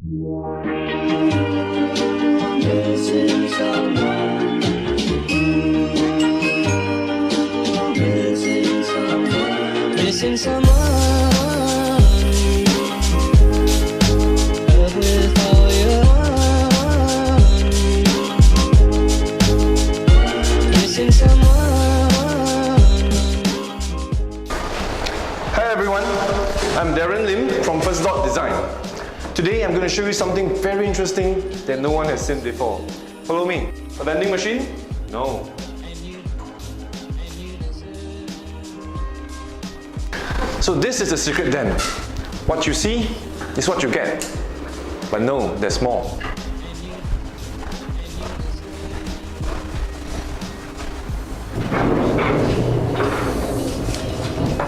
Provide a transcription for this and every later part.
Missing someone. Missing someone. Missing someone. Love with all your heart. Missing someone. Hi everyone, I'm Darren Lim from First Dot Design. Today I'm going to show you something very interesting that no one has seen before. Follow me. A vending machine? No. So this is the secret den. What you see is what you get. But no, there's more.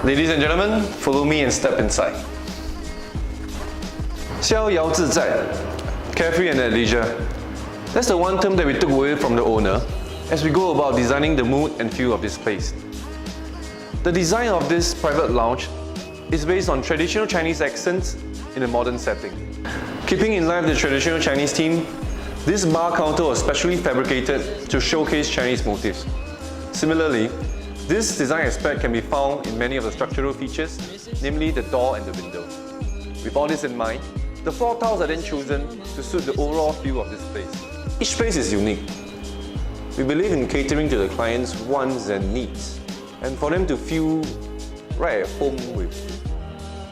Ladies and gentlemen, follow me and step inside. 逍遥自在, carefree and at leisure. That's the one term that we took away from the owner as we go about designing the mood and feel of this place. The design of this private lounge is based on traditional Chinese accents in a modern setting. Keeping in line with the traditional Chinese theme, this bar counter was specially fabricated to showcase Chinese motifs. Similarly, this design aspect can be found in many of the structural features, namely the door and the window. With all this in mind, the floor tiles are then chosen to suit the overall feel of this place. Each space is unique. We believe in catering to the client's wants and needs, and for them to feel right at home with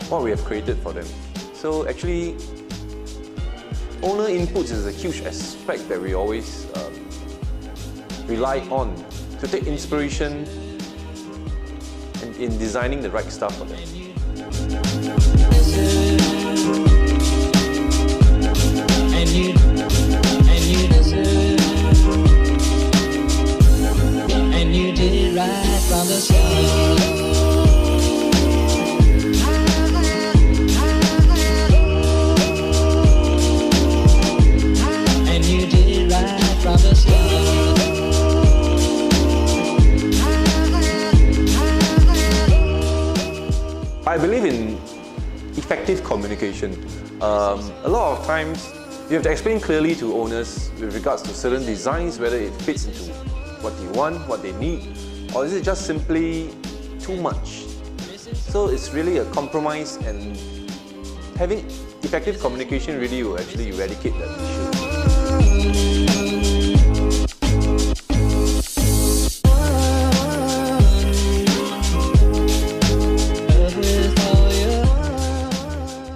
what we have created for them. So actually, owner inputs is a huge aspect that we always rely on to take inspiration in designing the right stuff for them. And you did it right from the start. And you did it right from the start. I believe in effective communication. A lot of times, you have to explain clearly to owners with regards to certain designs, whether it fits into what they want, what they need, or is it just simply too much. So it's really a compromise, and having effective communication really will actually eradicate that issue.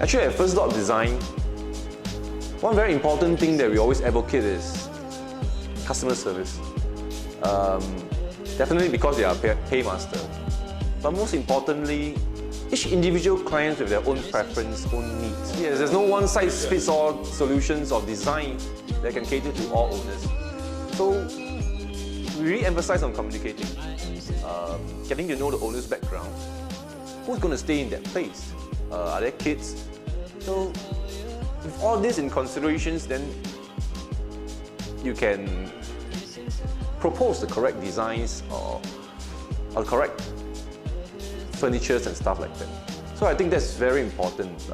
Actually, at First Dot Design, one very important thing that we always advocate is customer service. Definitely because they are paymaster. But most importantly, each individual client with their own preference, own needs. Yes, there's no one-size-fits-all solutions or design that can cater to all owners. So we really emphasize on communicating, getting to know the owner's background. Who's going to stay in that place? Are there kids? So with all this in considerations, then you can propose the correct designs or correct furnitures and stuff like that. So I think that's very important.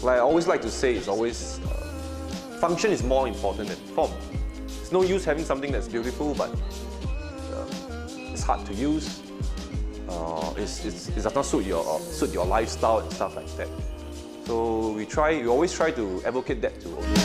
Like I always like to say, it's always function is more important than form. It's no use having something that's beautiful but it's hard to use. It does not suit your lifestyle and stuff like that. So we always try to advocate that to owners.